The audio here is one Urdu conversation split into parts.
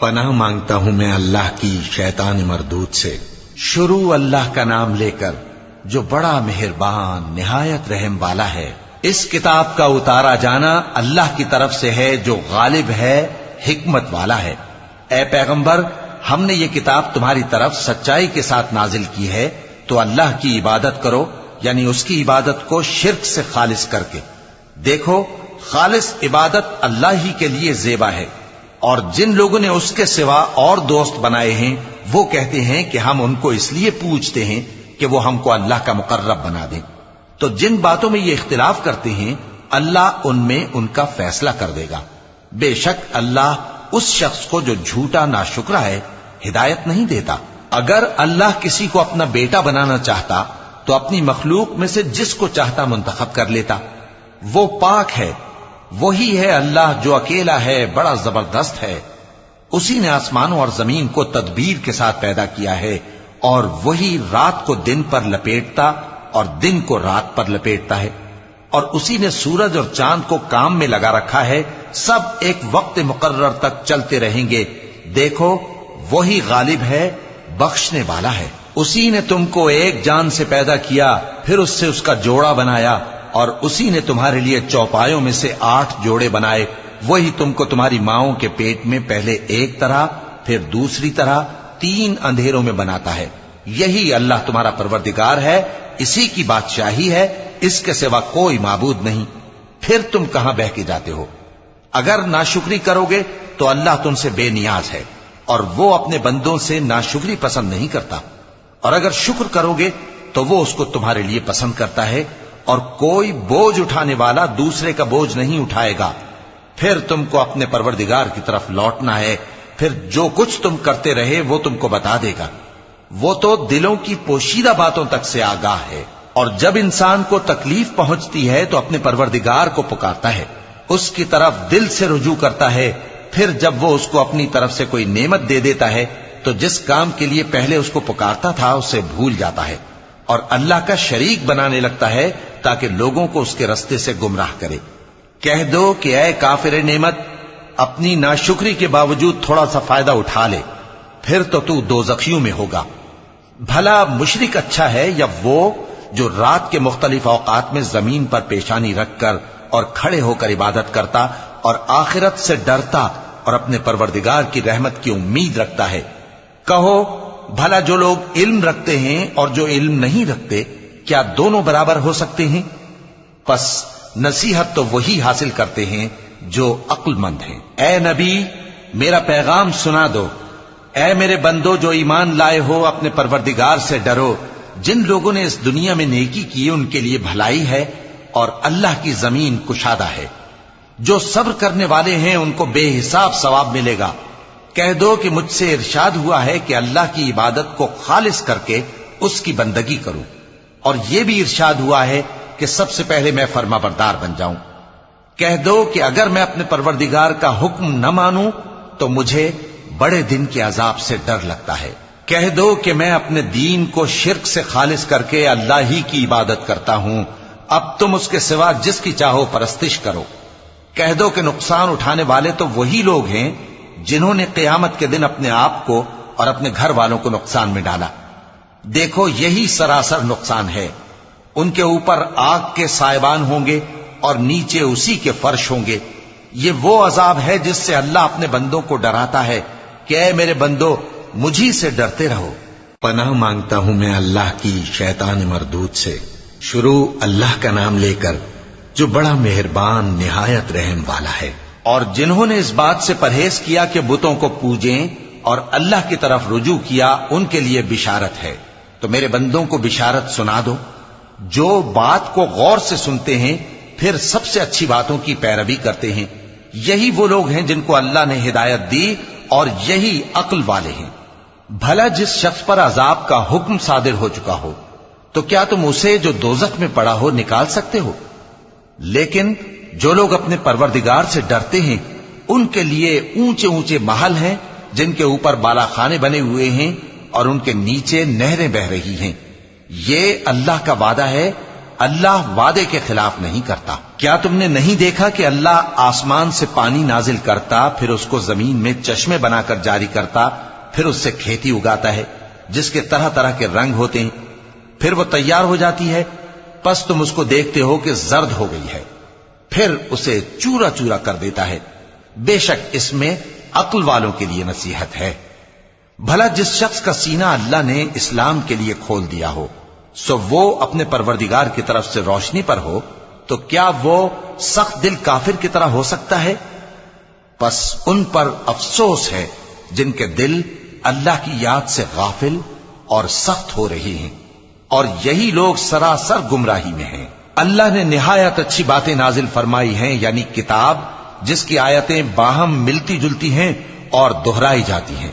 پناہ مانگتا ہوں میں اللہ کی شیطان مردود سے۔ شروع اللہ کا نام لے کر جو بڑا مہربان نہایت رحم والا ہے۔ اس کتاب کا اتارا جانا اللہ کی طرف سے ہے جو غالب ہے، حکمت والا ہے۔ اے پیغمبر، ہم نے یہ کتاب تمہاری طرف سچائی کے ساتھ نازل کی ہے، تو اللہ کی عبادت کرو، یعنی اس کی عبادت کو شرک سے خالص کر کے۔ دیکھو، خالص عبادت اللہ ہی کے لیے زیبا ہے، اور جن لوگوں نے اس کے سوا اور دوست بنائے ہیں وہ کہتے ہیں کہ ہم ان کو اس لیے پوجتے ہیں کہ وہ ہم کو اللہ کا مقرب بنا دیں۔ تو جن باتوں میں یہ اختلاف کرتے ہیں اللہ ان میں ان کا فیصلہ کر دے گا۔ بے شک اللہ اس شخص کو جو جھوٹا ناشکرا ہے ہدایت نہیں دیتا۔ اگر اللہ کسی کو اپنا بیٹا بنانا چاہتا تو اپنی مخلوق میں سے جس کو چاہتا منتخب کر لیتا۔ وہ پاک ہے، وہی ہے اللہ جو اکیلا ہے، بڑا زبردست ہے۔ اسی نے آسمانوں اور زمین کو تدبیر کے ساتھ پیدا کیا ہے، اور وہی رات کو دن پر لپیٹتا اور دن کو رات پر لپیٹتا ہے، اور اسی نے سورج اور چاند کو کام میں لگا رکھا ہے، سب ایک وقت مقرر تک چلتے رہیں گے۔ دیکھو، وہی غالب ہے، بخشنے والا ہے۔ اسی نے تم کو ایک جان سے پیدا کیا، پھر اس سے اس کا جوڑا بنایا، اور اسی نے تمہارے لیے چوپایوں میں سے 8 جوڑے بنائے۔ وہی تم کو تمہاری ماؤں کے پیٹ میں پہلے ایک طرح، پھر دوسری طرح 3 اندھیروں میں بناتا ہے۔ یہی اللہ تمہارا پروردگار ہے، اسی کی بادشاہی ہے، اس کے سوا کوئی معبود نہیں۔ پھر تم کہاں بہ کے جاتے ہو؟ اگر ناشکری کرو گے تو اللہ تم سے بے نیاز ہے، اور وہ اپنے بندوں سے ناشکری پسند نہیں کرتا، اور اگر شکر کرو گے تو وہ اس کو تمہارے لیے پسند کرتا ہے، اور کوئی بوجھ اٹھانے والا دوسرے کا بوجھ نہیں اٹھائے گا۔ پھر تم کو اپنے پروردگار کی طرف لوٹنا ہے، پھر جو کچھ تم کرتے رہے وہ تم کو بتا دے گا۔ وہ تو دلوں کی پوشیدہ باتوں تک سے آگاہ ہے، اور جب انسان کو تکلیف پہنچتی ہے تو اپنے پروردگار کو پکارتا ہے، اس کی طرف دل سے رجوع کرتا ہے۔ پھر جب وہ اس کو اپنی طرف سے کوئی نعمت دے دیتا ہے تو جس کام کے لیے پہلے اس کو پکارتا تھا اسے بھول جاتا ہے، اور اللہ کا شریک بنانے لگتا ہے تاکہ لوگوں کو اس کے رستے سے گمراہ کرے۔ کہہ دو کہ اے کافر نعمت، اپنی ناشکری کے باوجود تھوڑا سا فائدہ اٹھا لے، پھر تو دوزخیوں میں ہوگا۔ بھلا مشرک اچھا ہے یا وہ جو رات کے مختلف اوقات میں زمین پر پیشانی رکھ کر اور کھڑے ہو کر عبادت کرتا اور آخرت سے ڈرتا اور اپنے پروردگار کی رحمت کی امید رکھتا ہے۔ کہو، بھلا جو لوگ علم رکھتے ہیں اور جو علم نہیں رکھتے، کیا دونوں برابر ہو سکتے ہیں؟ پس نصیحت تو وہی حاصل کرتے ہیں جو عقل مند ہیں۔ اے نبی، میرا پیغام سنا دو۔ اے میرے بندو جو ایمان لائے ہو، اپنے پروردگار سے ڈرو۔ جن لوگوں نے اس دنیا میں نیکی کی ان کے لیے بھلائی ہے، اور اللہ کی زمین کشادہ ہے۔ جو صبر کرنے والے ہیں ان کو بے حساب ثواب ملے گا۔ کہہ دو کہ مجھ سے ارشاد ہوا ہے کہ اللہ کی عبادت کو خالص کر کے اس کی بندگی کروں، اور یہ بھی ارشاد ہوا ہے کہ سب سے پہلے میں فرما بردار بن جاؤں۔ کہہ دو کہ اگر میں اپنے پروردگار کا حکم نہ مانوں تو مجھے بڑے دن کے عذاب سے ڈر لگتا ہے۔ کہہ دو کہ میں اپنے دین کو شرک سے خالص کر کے اللہ ہی کی عبادت کرتا ہوں، اب تم اس کے سوا جس کی چاہو پرستش کرو۔ کہہ دو کہ نقصان اٹھانے والے تو وہی لوگ ہیں جنہوں نے قیامت کے دن اپنے آپ کو اور اپنے گھر والوں کو نقصان میں ڈالا۔ دیکھو، یہی سراسر نقصان ہے۔ ان کے اوپر آگ کے سائبان ہوں گے اور نیچے اسی کے فرش ہوں گے۔ یہ وہ عذاب ہے جس سے اللہ اپنے بندوں کو ڈراتا ہے کہ اے میرے بندو، مجھی سے ڈرتے رہو۔ پناہ مانگتا ہوں میں اللہ کی شیطان مردود سے۔ شروع اللہ کا نام لے کر جو بڑا مہربان نہایت رحم والا ہے۔ اور جنہوں نے اس بات سے پرہیز کیا کہ بتوں کو پوجیں اور اللہ کی طرف رجوع کیا، ان کے لیے بشارت ہے۔ تو میرے بندوں کو بشارت سنا دو، جو بات کو غور سے سنتے ہیں پھر سب سے اچھی باتوں کی پیروی کرتے ہیں، یہی وہ لوگ ہیں جن کو اللہ نے ہدایت دی، اور یہی عقل والے ہیں۔ بھلا جس شخص پر عذاب کا حکم صادر ہو چکا ہو، تو کیا تم اسے جو دوزخ میں پڑا ہو نکال سکتے ہو؟ لیکن جو لوگ اپنے پروردگار سے ڈرتے ہیں ان کے لیے اونچے اونچے محل ہیں جن کے اوپر بالا خانے بنے ہوئے ہیں اور ان کے نیچے نہریں بہ رہی ہیں۔ یہ اللہ کا وعدہ ہے، اللہ وعدے کے خلاف نہیں کرتا۔ کیا تم نے نہیں دیکھا کہ اللہ آسمان سے پانی نازل کرتا، پھر اس کو زمین میں چشمے بنا کر جاری کرتا، پھر اس سے کھیتی اگاتا ہے جس کے طرح طرح کے رنگ ہوتے ہیں، پھر وہ تیار ہو جاتی ہے، پس تم اس کو دیکھتے ہو کہ زرد ہو گئی ہے، پھر اسے چورا چورا کر دیتا ہے۔ بے شک اس میں عقل والوں کے لیے نصیحت ہے۔ بھلا جس شخص کا سینہ اللہ نے اسلام کے لیے کھول دیا ہو، سو وہ اپنے پروردگار کی طرف سے روشنی پر ہو، تو کیا وہ سخت دل کافر کی طرح ہو سکتا ہے؟ پس ان پر افسوس ہے جن کے دل اللہ کی یاد سے غافل اور سخت ہو رہی ہیں، اور یہی لوگ سراسر گمراہی میں ہیں۔ اللہ نے نہایت اچھی باتیں نازل فرمائی ہیں، یعنی کتاب جس کی آیتیں باہم ملتی جلتی ہیں اور دہرائی جاتی ہیں۔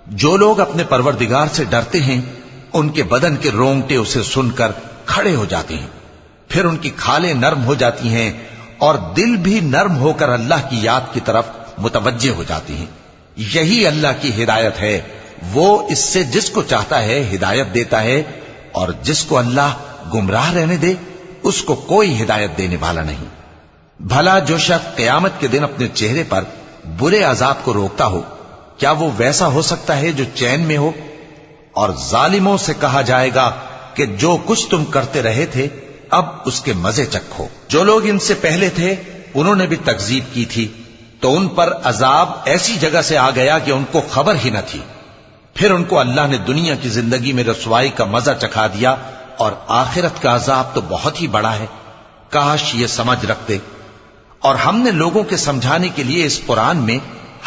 جو لوگ اپنے پروردگار سے ڈرتے ہیں ان کے بدن کے رونگٹے اسے سن کر کھڑے ہو جاتے ہیں، پھر ان کی کھالیں نرم ہو جاتی ہیں اور دل بھی نرم ہو کر اللہ کی یاد کی طرف متوجہ ہو جاتی ہیں۔ یہی اللہ کی ہدایت ہے، وہ اس سے جس کو چاہتا ہے ہدایت دیتا ہے، اور جس کو اللہ گمراہ رہنے دے اس کو کوئی ہدایت دینے والا نہیں۔ بھلا جو شخص قیامت کے دن اپنے چہرے پر برے عذاب کو روکتا ہو، کیا وہ ویسا ہو سکتا ہے جو چین میں ہو؟ اور ظالموں سے کہا جائے گا کہ جو کچھ تم کرتے رہے تھے اب اس کے مزے چکھو۔ جو لوگ ان سے پہلے تھے انہوں نے بھی تکذیب کی تھی، تو ان پر عذاب ایسی جگہ سے آ گیا کہ ان کو خبر ہی نہ تھی۔ پھر ان کو اللہ نے دنیا کی زندگی میں رسوائی کا مزہ چکھا دیا، اور آخرت کا عذاب تو بہت ہی بڑا ہے۔ کاش یہ سمجھ رکھتے۔ اور ہم نے لوگوں کے سمجھانے کے لیے اس قرآن میں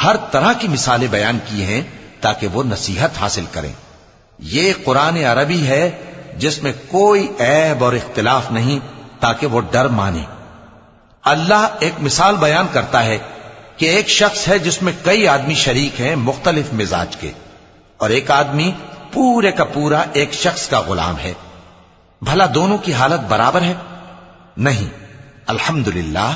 ہر طرح کی مثالیں بیان کی ہیں تاکہ وہ نصیحت حاصل کریں۔ یہ قرآن عربی ہے جس میں کوئی عیب اور اختلاف نہیں، تاکہ وہ ڈر مانے۔ اللہ ایک مثال بیان کرتا ہے کہ ایک شخص ہے جس میں کئی آدمی شریک ہیں مختلف مزاج کے، اور ایک آدمی پورے کا پورا ایک شخص کا غلام ہے۔ بھلا دونوں کی حالت برابر ہے؟ نہیں، الحمدللہ،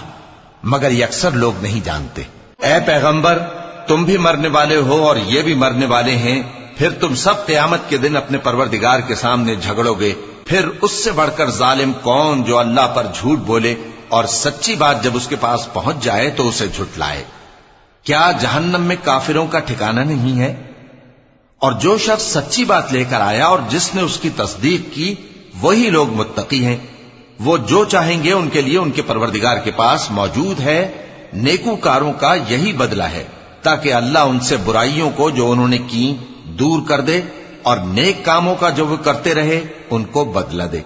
مگر یہ اکثر لوگ نہیں جانتے۔ اے پیغمبر، تم بھی مرنے والے ہو اور یہ بھی مرنے والے ہیں، پھر تم سب قیامت کے دن اپنے پروردگار کے سامنے جھگڑو گے۔ پھر اس سے بڑھ کر ظالم کون جو اللہ پر جھوٹ بولے اور سچی بات جب اس کے پاس پہنچ جائے تو اسے جھٹلائے۔ کیا جہنم میں کافروں کا ٹھکانہ نہیں ہے؟ اور جو شخص سچی بات لے کر آیا اور جس نے اس کی تصدیق کی وہی لوگ متقی ہیں۔ وہ جو چاہیں گے ان کے لیے ان کے پروردگار کے پاس موجود ہے۔ نیکوکاروں کا یہی بدلہ ہے، تاکہ اللہ ان سے برائیوں کو جو انہوں نے کی دور کر دے، اور نیک کاموں کا جو وہ کرتے رہے ان کو بدلہ دے۔